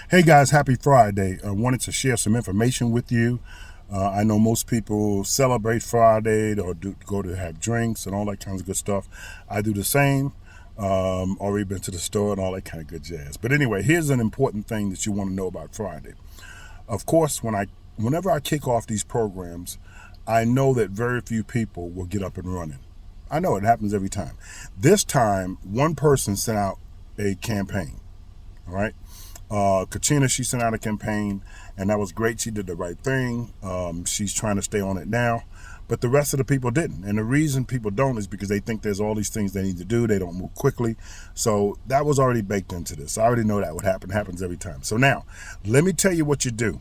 Hey guys, happy Friday. I wanted to share some information with you. I know most people celebrate Friday or go to have drinks and all that kinds of good stuff. I do the same. Already been to the store and all that kind of good jazz. But anyway, here's an important thing that you want to know about Friday. Of course, whenever I kick off these programs, I know that very few people will get up and running. I know it happens every time. This time, one person sent out a campaign. All right. Katrina, she sent out a campaign, and that was great. She did the right thing. She's trying to stay on it now, but the rest of the people didn't. And the reason people don't is because they think there's all these things they need to do. They don't move quickly. So that was already baked into this. I already know that would happen. It happens every time. So now, let me tell you what you do.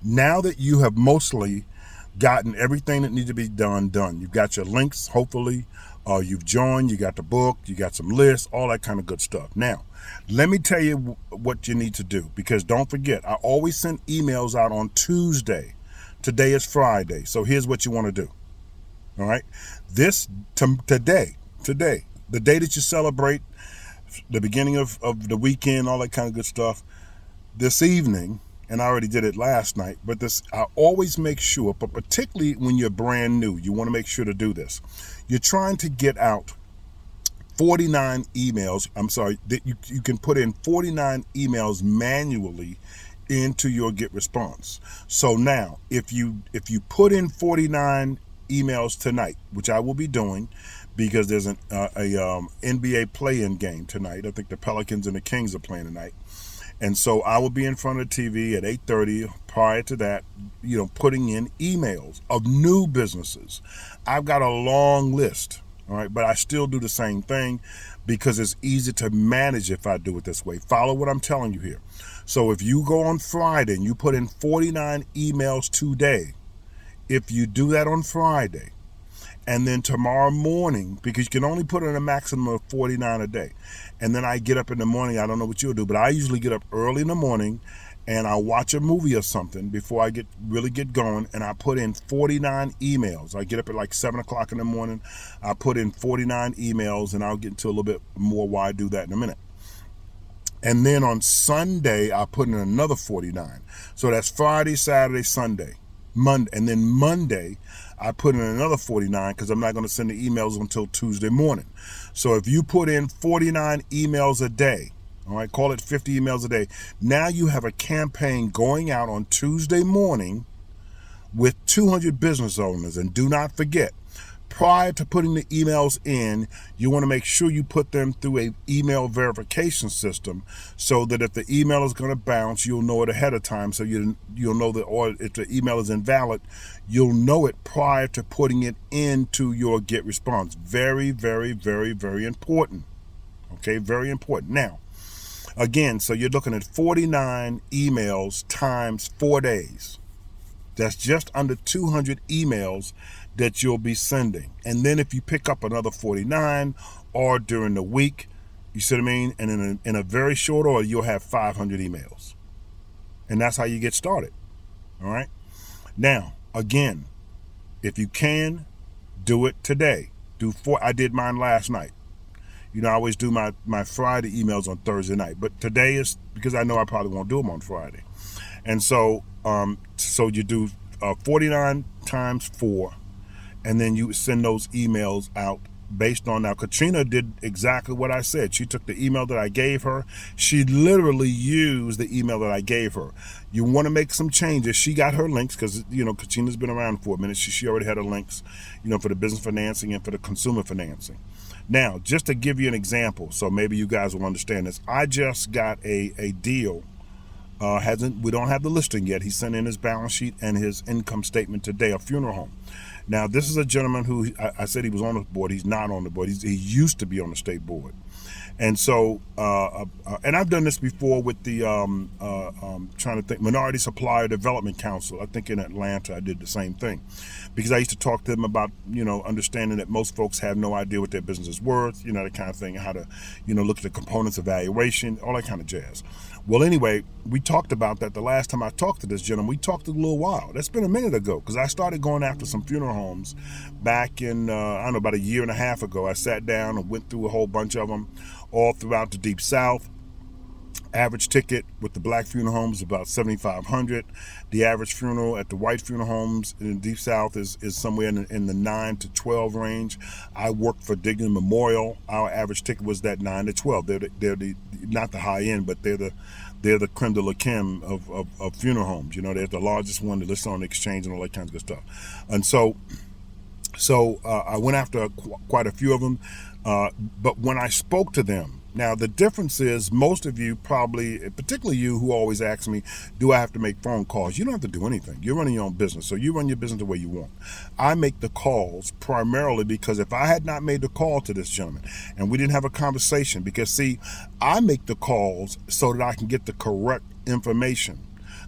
Now that you have mostly gotten everything that needs to be done. You've got your links, hopefully. You've joined, you got the book, you got some lists, all that kind of good stuff. Now, let me tell you what you need to do, because don't forget, I always send emails out on Tuesday. Today is Friday, so here's what you want to do. All right, today, the day that you celebrate the beginning of the weekend, all that kind of good stuff. This evening, and I already did it last night, but I always make sure, but particularly when you're brand new, you want to make sure to do this. You're trying to get out 49 emails. I'm sorry, that you can put in 49 emails manually into your get response. So now, if you put in 49 emails tonight, which I will be doing, because there's an NBA play-in game tonight. I think the Pelicans and the Kings are playing tonight. And so I will be in front of the TV at 8:30. Prior to that, putting in emails of new businesses. I've got a long list, all right, but I still do the same thing because it's easy to manage if I do it this way. Follow what I'm telling you here. So if you go on Friday and you put in 49 emails today, if you do that on Friday, and then tomorrow morning, because you can only put in a maximum of 49 a day. And then I get up in the morning, I don't know what you'll do, but I usually get up early in the morning and I watch a movie or something before I really get going, and I put in 49 emails. I get up at like 7 o'clock in the morning, I put in 49 emails, and I'll get into a little bit more why I do that in a minute. And then on Sunday, I put in another 49. So that's Friday, Saturday, Sunday, Monday, and then Monday, I put in another 49 because I'm not going to send the emails until Tuesday morning. So if you put in 49 emails a day, all right, call it 50 emails a day, now you have a campaign going out on Tuesday morning with 200 business owners. And do not forget, prior to putting the emails in, you want to make sure you put them through a email verification system so that if the email is going to bounce, you'll know it ahead of time. So you'll know that, or if the email is invalid, you'll know it prior to putting it into your get response. Very, very, very, very important. Okay, very important. Now, again, so you're looking at 49 emails times 4 days. That's just under 200 emails that you'll be sending. And then if you pick up another 49 or during the week, you see what I mean? And in a very short order, you'll have 500 emails. And that's how you get started. All right. Now, again, if you can, do it today. I did mine last night. I always do my Friday emails on Thursday night. But today is because I know I probably won't do them on Friday. And so you do 49 times 4, and then you send those emails out based on. Now, Katrina did exactly what I said. She took the email that I gave her. She literally used the email that I gave her. You want to make some changes. She got her links because, Katrina's been around for a minute. She already had her links, for the business financing and for the consumer financing. Now, just to give you an example, so maybe you guys will understand this, I just got a deal. We don't have the listing yet. He sent in his balance sheet and his income statement today, a funeral home. Now, this is a gentleman who I said he was on the board. He's not on the board. He used to be on the state board. And so, and I've done this before with the, trying to think, Minority Supplier Development Council. I think in Atlanta I did the same thing. Because I used to talk to them about, understanding that most folks have no idea what their business is worth, that kind of thing, how to, look at the components of valuation, all that kind of jazz. Well, anyway, we talked about that the last time I talked to this gentleman. We talked a little while. That's been a minute ago because I started going after some funeral homes back in, about a year and a half ago. I sat down and went through a whole bunch of them all throughout the Deep South. Average ticket with the black funeral homes is about $7,500. The average funeral at the white funeral homes in the Deep South is somewhere in the 9 to 12 range. I worked for Dignity Memorial. Our average ticket was that 9 to 12. They're the not the high end, but they're the creme de la creme of funeral homes. You know, they're the largest one. They're listed on the exchange and all that kinds of good stuff. And so I went after quite a few of them. But when I spoke to them, now the difference is most of you probably, particularly you who always ask me, do I have to make phone calls? You don't have to do anything. You're running your own business, so you run your business the way you want. I make the calls primarily because if I had not made the call to this gentleman and we didn't have a conversation, because see, I make the calls so that I can get the correct information.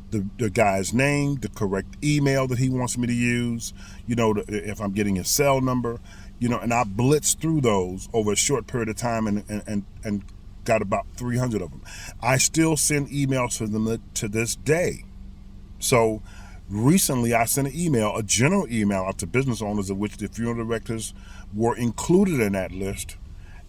The guy's name, the correct email that he wants me to use, you know, if I'm getting his cell number, you know, and I blitzed through those over a short period of time and got about 300 of them. I still send emails to them to this day. So recently I sent an email, a general email out to business owners, of which the funeral directors were included in that list.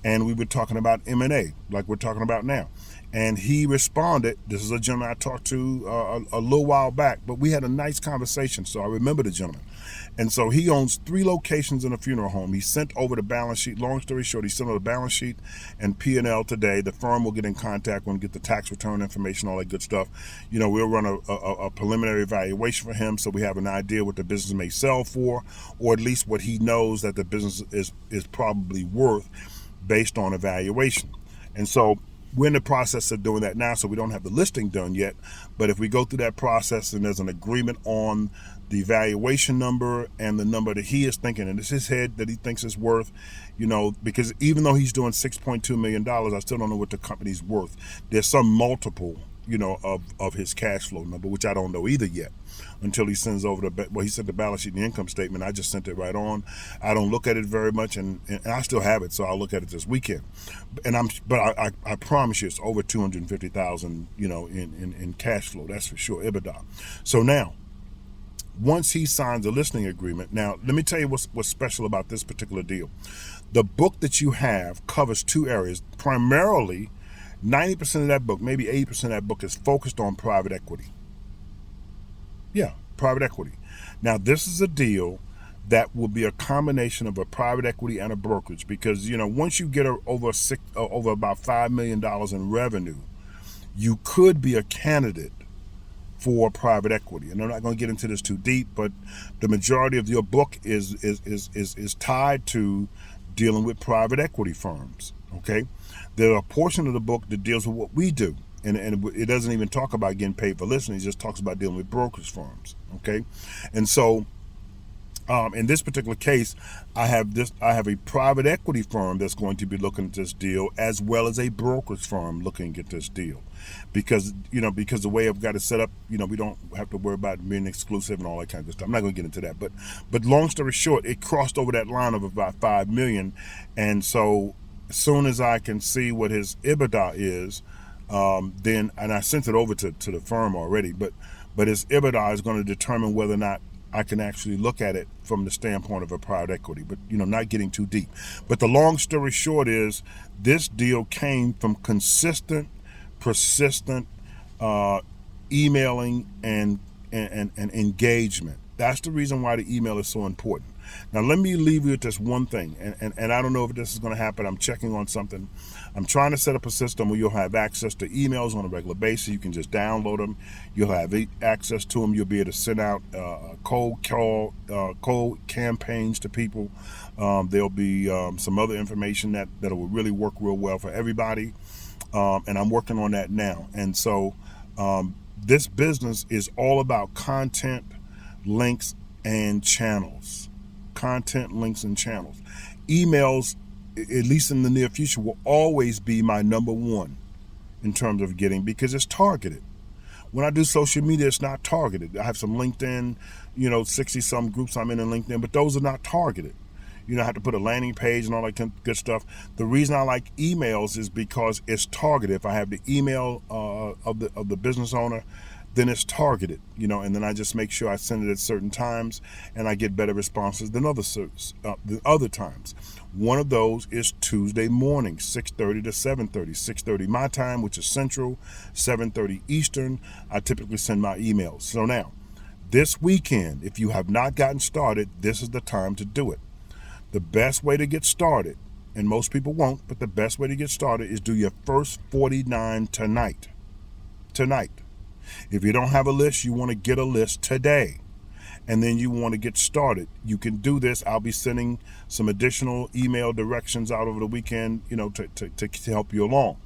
And we were talking about M&A, like we're talking about now. And he responded. This is a gentleman I talked to a little while back, but we had a nice conversation, so I remember the gentleman. And so he owns 3 locations in a funeral home. He sent over the balance sheet. Long story short, he sent over the balance sheet and P&L today. The firm will get in contact when we get the tax return information, all that good stuff. You know, we'll run a preliminary evaluation for him so we have an idea what the business may sell for, or at least what he knows that the business is probably worth based on evaluation. And so we're in the process of doing that now, so we don't have the listing done yet. But if we go through that process and there's an agreement on the valuation number and the number that he is thinking, and it's his head that he thinks is worth, you know, because even though he's doing $6.2 million, I still don't know what the company's worth. There's some multiple, you know, of his cash flow number, which I don't know either yet until he sends over he sent the balance sheet and the income statement. I just sent it right on. I don't look at it very much, and I still have it, so I'll look at it this weekend. And I promise you, it's over 250,000, you know, in cash flow. That's for sure, EBITDA. So now, once he signs a listing agreement, now let me tell you what's special about this particular deal. The book that you have covers 2 areas. Primarily, 90% of that book, maybe 80% of that book, is focused on private equity. Yeah, private equity. Now, this is a deal that will be a combination of a private equity and a brokerage, because, you know, once you get over about $5 million in revenue, you could be a candidate for private equity. And I'm not going to get into this too deep, but the majority of your book is tied to dealing with private equity firms. Okay, there's a portion of the book that deals with what we do. And it doesn't even talk about getting paid for listening. It just talks about dealing with brokerage firms. Okay, and so in this particular case, I have a private equity firm that's going to be looking at this deal, as well as a brokerage firm looking at this deal, because the way I've got it set up, you know, we don't have to worry about being exclusive and all that kind of stuff. I'm not going to get into that, but long story short, it crossed over that line of about $5 million, and so as soon as I can see what his EBITDA is. Then, and I sent it over to the firm already, but his EBITDA is going to determine whether or not I can actually look at it from the standpoint of a private equity, but, you know, not getting too deep. But the long story short is this deal came from consistent, persistent emailing and engagement. That's the reason why the email is so important. Now, let me leave you with this one thing, and I don't know if this is going to happen. I'm checking on something. I'm trying to set up a system where you'll have access to emails on a regular basis. You can just download them. You'll have access to them. You'll be able to send out cold campaigns to people. There'll be some other information that will really work real well for everybody, and I'm working on that now. And so this business is all about content, links, and channels. Content, links, and channels. Emails, at least in the near future, will always be my number one in terms of getting, because it's targeted. When I do social media, it's not targeted. I have some LinkedIn, 60 some groups I'm in LinkedIn, but those are not targeted. I have to put a landing page and all that good stuff. The reason I like emails is because it's targeted. If I have the email of the business owner, then it's targeted, and then I just make sure I send it at certain times, and I get better responses than other times. One of those is Tuesday morning, 6:30 to 7:30. 6:30 my time, which is Central, 7:30 Eastern. I typically send my emails. So now, this weekend, if you have not gotten started, this is the time to do it. The best way to get started, and most people won't, but the best way to get started is do your first 49 tonight. If you don't have a list, you want to get a list today, and then you want to get started. You can do this. I'll be sending some additional email directions out over the weekend, to help you along.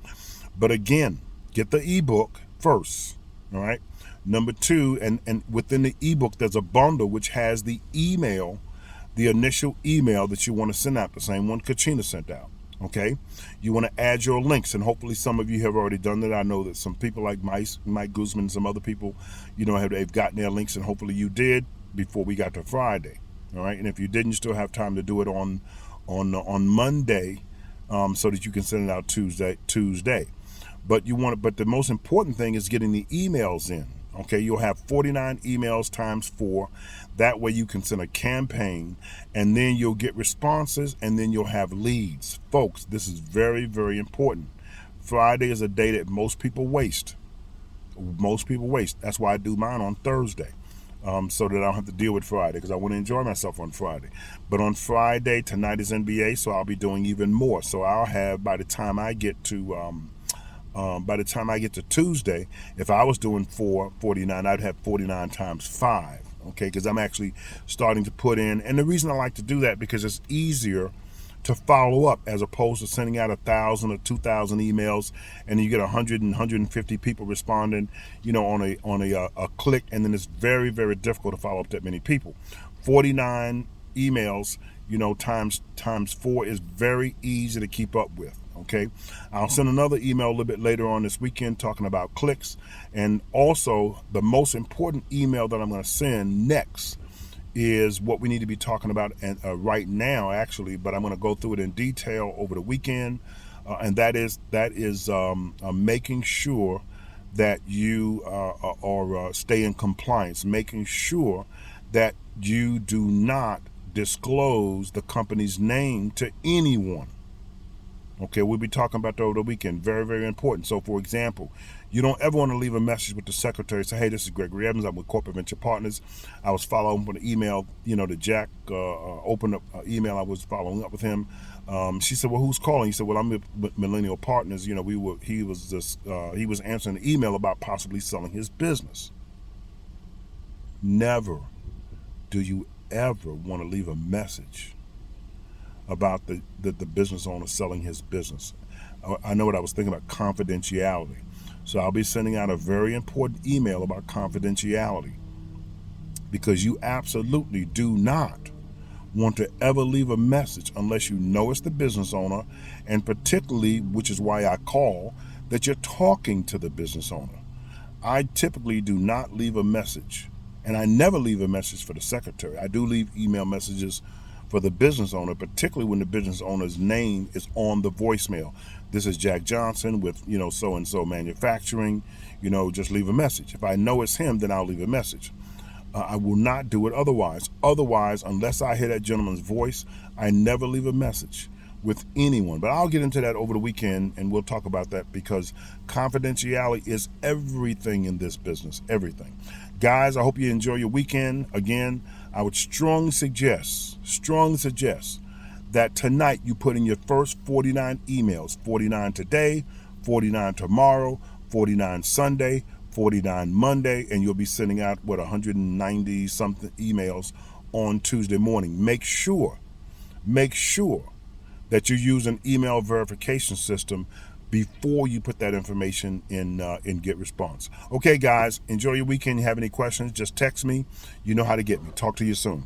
But again, get the ebook first, all right? Number two, and within the ebook, there's a bundle which has the initial email that you want to send out, the same one Kachina sent out. Okay, you want to add your links, and hopefully some of you have already done that. I know that some people like Mike Guzman and some other people, they've gotten their links, and hopefully you did before we got to Friday. All right, and if you didn't, you still have time to do it on Monday, so that you can send it out Tuesday. But the most important thing is getting the emails in. Okay, you'll have 49 emails times 4. That way you can send a campaign, and then you'll get responses, and then you'll have leads. Folks, this is very, very important. Friday is a day that most people waste. That's why I do mine on Thursday, so that I don't have to deal with Friday, because I want to enjoy myself on Friday. But on Friday, tonight is NBA, so I'll be doing even more. So I'll have, by the time I get to Tuesday, if I was doing 49, I'd have 49 times 5, okay? Because I'm actually starting to put in, and the reason I like to do that, because it's easier to follow up as opposed to sending out 1,000 or 2,000 emails, and you get 100 and 150 people responding, on a click, and then it's very, very difficult to follow up that many people. 49 emails, times 4 is very easy to keep up with. Okay, I'll send another email a little bit later on this weekend talking about clicks, and also the most important email that I'm going to send next is what we need to be talking about right now, actually, but I'm going to go through it in detail over the weekend, and that is making sure that you stay in compliance, making sure that you do not disclose the company's name to anyone. Okay, we'll be talking about that over the weekend. Very, very important. So, for example, you don't ever want to leave a message with the secretary. Say, hey, this is Gregory Evans. I'm with Corporate Venture Partners. I was following up on an email, to Jack, opened up an email. I was following up with him. She said, well, who's calling? He said, well, I'm with Millennial Partners. He was answering the email about possibly selling his business. Never do you ever want to leave a message about the business owner selling his business. I know what I was thinking about, confidentiality. So I'll be sending out a very important email about confidentiality, because you absolutely do not want to ever leave a message unless you know it's the business owner, and particularly, which is why I call, that you're talking to the business owner. I typically do not leave a message, and I never leave a message for the secretary. I do leave email messages for the business owner, particularly when the business owner's name is on the voicemail. This is Jack Johnson with, so-and-so manufacturing, just leave a message. If I know it's him, then I'll leave a message. I will not do it otherwise. Otherwise, unless I hear that gentleman's voice, I never leave a message with anyone. But I'll get into that over the weekend, and we'll talk about that, because confidentiality is everything in this business, everything. Guys, I hope you enjoy your weekend. Again, I would strongly suggest that tonight you put in your first 49 emails. 49 today, 49 tomorrow, 49 Sunday, 49 Monday, and you'll be sending out 190 something emails on Tuesday morning. Make sure that you use an email verification system before you put that information in GetResponse. Okay, guys, enjoy your weekend. You have any questions, just text me. You know how to get me. Talk to you soon.